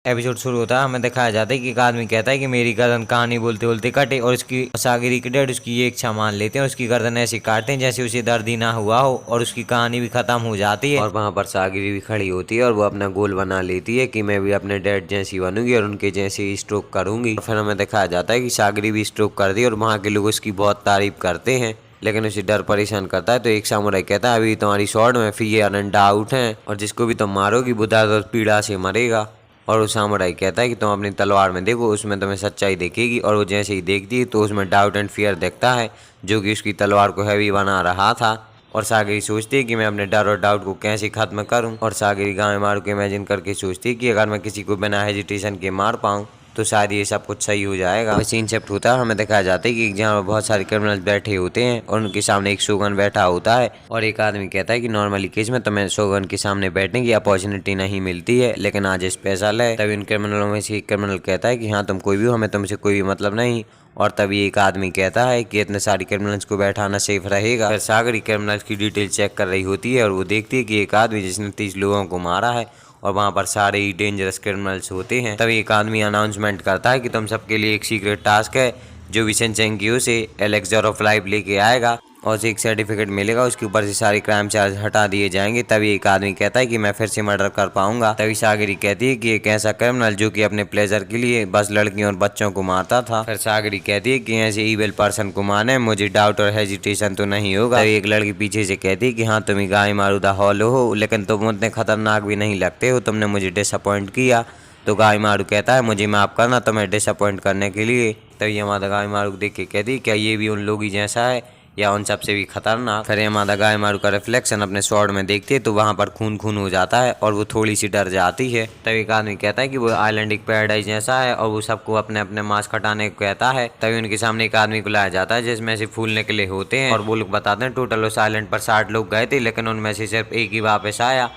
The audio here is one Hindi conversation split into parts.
एपिसोड शुरू होता है, हमें दिखाया जाता है कि एक आदमी कहता है कि मेरी गर्दन कहानी बोलते बोलते कटे, और उसकी सागिरी के डैड उसकी ये इच्छा मान लेते हैं, उसकी गर्दन ऐसी काटते हैं जैसे उसे दर्द ही ना हुआ हो, और उसकी कहानी भी खत्म हो जाती है। और वहाँ पर सागिरी भी खड़ी होती है और वो अपना गोल बना लेती है कि मैं भी अपने डैड जैसी बनूंगी और उनके जैसे स्ट्रोक करूंगी। फिर हमें दिखाया जाता है कि सागिरी भी स्ट्रोक कर दी और वहाँ के लोग उसकी बहुत तारीफ करते हैं, लेकिन उसे डर परेशान करता है। तो एक सामुराई कहता है अभी तुम्हारी स्वॉर्ड में फिर ये अनंडा आउट है, और जिसको भी तुम मारोगी वो दर्द पीड़ा से मरेगा। और वो सामुराई कहता है कि तुम अपनी तलवार में देखो, उसमें तुम्हें सच्चाई दिखेगी। और वो जैसे ही देखती है तो उसमें डाउट एंड फियर दिखता है, जो कि उसकी तलवार को हैवी बना रहा था। और सागिरी सोचती है कि मैं अपने डर और डाउट को कैसे खत्म करूं। और सागिरी गामेमारू को इमेजिन करके सोचती है कि अगर मैं किसी को बिना हेजिटेशन के मार पाऊं तो शायद ये सब कुछ सही हो जाएगा। सीन शिफ्ट होता है, हमें दिखाया जाता है कि जहाँ बहुत सारे क्रिमिनल्स बैठे होते हैं और उनके सामने एक शोगन बैठा होता है। और एक आदमी कहता है कि नॉर्मली केस में तुम्हें शोगन के सामने बैठने की अपॉर्चुनिटी नहीं मिलती है, लेकिन आज स्पेशल है। तभी उन क्रिमिनलों में से एक क्रिमिनल कहता है कि हाँ तुम कोई भी हो, हमें तुमसे कोई भी मतलब नहीं। और तभी एक आदमी कहता है कि इतने सारे क्रिमिनल्स को बैठाना सेफ रहेगा। फिर सागरी क्रिमिनल्स की डिटेल चेक कर रही होती है और वो देखती है कि एक आदमी जिसने 30 लोगों को मारा है, और वहाँ पर सारे ही डेंजरस क्रिमिनल्स होते हैं। तभी एक आदमी अनाउंसमेंट करता है कि तुम सबके लिए एक सीक्रेट टास्क है, जो विशन चेंगियो से एलेक्सर ऑफ लाइफ लेके आएगा और उसे एक सर्टिफिकेट मिलेगा, उसके ऊपर से सारे क्राइम चार्ज हटा दिए जाएंगे। तभी एक आदमी कहता है कि मैं फिर से मर्डर कर पाऊंगा। तभी सागरी कहती है कि एक ऐसा क्रिमिनल जो कि अपने प्लेजर के लिए बस लड़कियों और बच्चों को मारता था। फिर सागरी कहती है कि ऐसे ईविल पर्सन को मारने मुझे डाउट और हेजिटेशन तो नहीं होगा। तभी एक लड़की पीछे से कहती है कि हाँ तुम ही गामेमारू द हॉलो हो, लेकिन तुम उतने खतरनाक भी नहीं लगते हो, तुमने मुझे डिसअपॉइंट किया। तो गामेमारू कहता है मुझे माफ करना तुम्हें डिसअपॉइंट करने के लिए। तभी हमारा गामेमारू देख के कहती है क्या ये भी उन लोग ही जैसा है या उन सबसे भी खतरनाक। फिर हमारा गामेमारू का रिफ्लेक्शन अपने स्वॉर्ड में देखती है तो वहाँ पर खून खून हो जाता है और वो थोड़ी सी डर जाती है। तभी एक आदमी कहता है कि वो आइलैंड एक पैराडाइज जैसा है और वो सबको अपने अपने मांस खटाने को कहता है। तभी उनके सामने एक आदमी को लाया जाता है जिसमें से फूल निकले होते हैं, और वो लोग बताते हैं टोटल उस आइलैंड पर 60 लोग गए थे, लेकिन उनमें से सिर्फ एक ही वापस आया।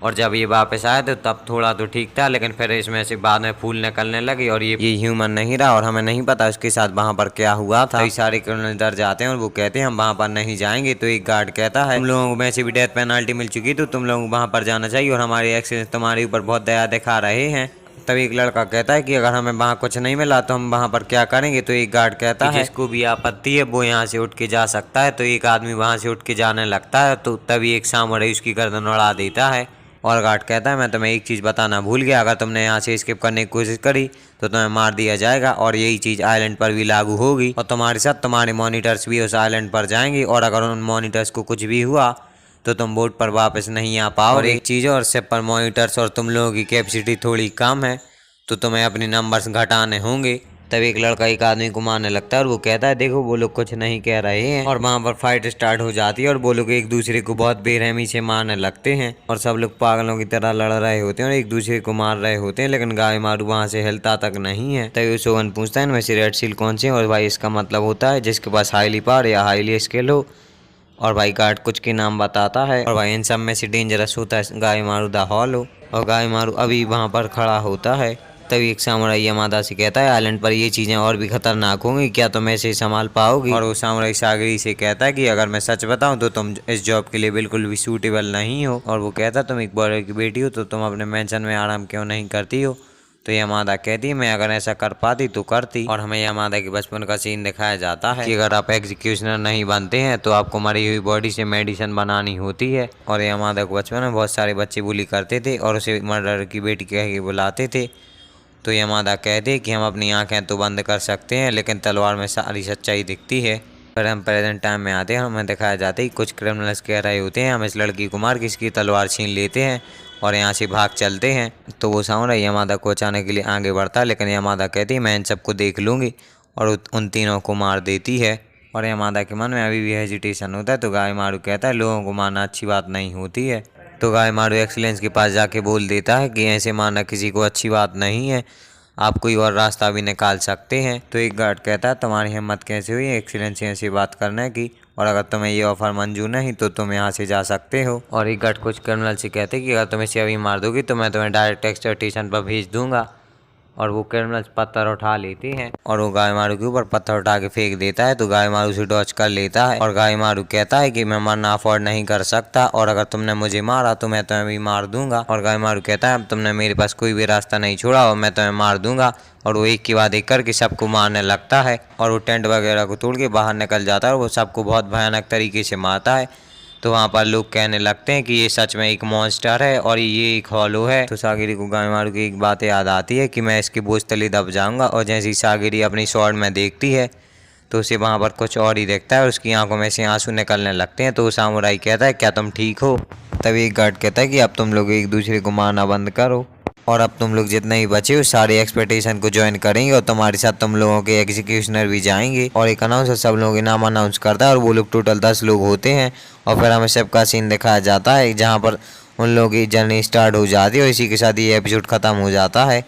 और जब ये वापस आया तो तब थोड़ा तो ठीक था, लेकिन फिर इसमें से बाद में फूल निकलने लगे और ये ह्यूमन नहीं रहा, और हमें नहीं पता उसके साथ वहाँ पर क्या हुआ था। कई सारे क्रिमिनल डर जाते हैं और वो कहते हैं हम वहाँ पर नहीं जाएंगे। तो एक गार्ड कहता है तुम लोगों को वैसे भी डेथ पेनाल्टी मिल चुकी, तो तुम लोगों को वहाँ पर जाना चाहिए, और हमारे एक्सीडेंट तुम्हारे ऊपर बहुत दया दिखा रहे हैं। तभी एक लड़का कहता है कि अगर हमें वहाँ कुछ नहीं मिला तो हम वहाँ पर क्या करेंगे। तो एक गार्ड कहता है जिसको भी आपत्ति है वो यहाँ से उठ के जा सकता है। तो एक आदमी वहाँ से उठ के जाने लगता है, तो तभी एक सामुराई उसकी गर्दन उड़ा देता है। और गार्ड कहता है मैं तुम्हें एक चीज़ बताना भूल गया, अगर तुमने यहाँ से स्किप करने की कोशिश करी तो तुम्हें मार दिया जाएगा, और यही चीज़ आइलैंड पर भी लागू होगी, और तुम्हारे साथ तुम्हारे मॉनिटर्स भी उस आइलैंड पर जाएंगे, और अगर उन मॉनिटर्स को कुछ भी हुआ तो तुम बोट पर वापस नहीं आ पाओ। और एक चीज़ और, शिप पर मॉनिटर्स और तुम लोगों की कैपेसिटी थोड़ी कम है, तो तुम्हें अपने नंबर्स घटाने होंगे। तभी एक लड़का एक आदमी को मारने लगता है और वो कहता है देखो वो लोग कुछ नहीं कह रहे हैं। और वहाँ पर फाइट स्टार्ट हो जाती है और वो लोग एक दूसरे को बहुत बेरहमी से मारने लगते हैं, और सब लोग पागलों की तरह लड़ रहे होते हैं और एक दूसरे को मार रहे होते हैं, लेकिन गामेमारू वहाँ से हिलता तक नहीं है। तभी शोगन पूछता है इनमें से रेड सील कौन से हैं, और भाई इसका मतलब होता है जिसके पास हाईली पावर या हाईली स्किल हो। और भाई गार्ड कुछ के नाम बताता है, और भाई इन सब में से डेंजरस होता है गामेमारू द हॉलो। और गामेमारू अभी वहाँ पर खड़ा होता है। तभी एक सामुराई यामादा से कहता है आइलैंड पर ये चीज़ें और भी खतरनाक होंगी, क्या तुम ऐसे संभाल पाओगी। और वो सामुराई सागरी से कहता है कि अगर मैं सच बताऊं तो तुम इस जॉब के लिए बिल्कुल भी सूटेबल नहीं हो। और वो कहता है तुम एक बॉर्डर की बेटी हो तो तुम अपने मेंशन में आराम क्यों नहीं करती हो। तो यामादा कहती है मैं अगर ऐसा कर पाती तो करती। और हमें यामादा के बचपन का सीन दिखाया जाता है कि अगर आप एग्जीक्यूशनर नहीं बनते हैं तो आपको मरी हुई बॉडी से मेडिसिन बनानी होती है। और यामादा को बचपन में बहुत सारे बच्चे बुली करते थे और उसे मर्डर की बेटी कह के बुलाते थे। तो यामादा कहते हैं कि हम अपनी आंखें तो बंद कर सकते हैं, लेकिन तलवार में सारी सच्चाई दिखती है। फिर हम प्रेजेंट टाइम में आते हैं, हमें दिखाया जाता है कि कुछ क्रिमिनल्स कह रहे होते हैं हम इस लड़की को मार के इसकी तलवार छीन लेते हैं और यहाँ से भाग चलते हैं। तो वो सामुराई यामादा को बचाने के लिए आगे बढ़ता है, लेकिन यामादा कहती है मैं इन सबको देख लूँगी, और उन तीनों को मार देती है। और यामादा के मन में अभी भी हेजिटेशन होता है। तो गामेमारू कहता है लोगों को मारना अच्छी बात नहीं होती है। तो गामेमारू एक्सीलेंस के पास जाके बोल देता है कि ऐसे मारना किसी को अच्छी बात नहीं है, आप कोई और रास्ता भी निकाल सकते हैं। तो एक गार्ड कहता है तुम्हारी हिम्मत कैसे हुई एक्सीलेंस से बात करने की, और अगर तुम्हें ये ऑफर मंजूर नहीं तो तुम यहाँ से जा सकते हो। और एक गार्ड कुछ क्रिमिनल से कहते हैं कि अगर तुम इसे अभी मार दोगी तो मैं तुम्हें डायरेक्ट एक्सट्राडिशन पर भेज दूंगा। और वो क्रिमिनल्स पत्थर उठा लेते हैं और वो गायमारू के ऊपर पत्थर उठा के फेंक देता है। तो गायमारू उसे डॉच कर लेता है और गायमारू कहता है कि मैं मरना अफोर्ड नहीं कर सकता और अगर तुमने मुझे मारा तो मैं तुम्हें भी मार दूंगा। और गायमारू कहता है अब तुमने मेरे पास कोई भी रास्ता नहीं छोड़ा और मैं तुम्हें मार दूंगा। और वो एक के बाद एक करके सबको मारने लगता है और वो टेंट वगैरह को तोड़ के बाहर निकल जाता है और वो सबको बहुत भयानक तरीके से मारता है। तो वहाँ पर लोग कहने लगते हैं कि ये सच में एक मॉन्स्टर है और ये एक हॉलो है। तो सागिरी को गायमारू की एक बात याद आती है कि मैं इसके बोझ तले दब जाऊंगा। और जैसे ही सागिरी अपनी स्वॉर्ड में देखती है तो उसे वहाँ पर कुछ और ही देखता है और उसकी आंखों में से आंसू निकलने लगते हैं। तो वो सामुराई कहता है क्या तुम ठीक हो? तभी एक गार्ड कहता है कि अब तुम लोग एक दूसरे को मारना बंद करो और अब तुम लोग जितने ही बचे हो सारे एक्सपेक्टेशन को ज्वाइन करेंगे और तुम्हारे साथ तुम लोगों के एग्जीक्यूशनर भी जाएंगे। और एक अनाउंसर सब लोगों के नाम अनाउंस करता है और वो लोग टोटल 10 लोग होते हैं। और फिर हमें सबका सीन दिखाया जाता है जहाँ पर उन लोगों की जर्नी स्टार्ट हो जाती है और इसी के साथ ये एपिसोड खत्म हो जाता है।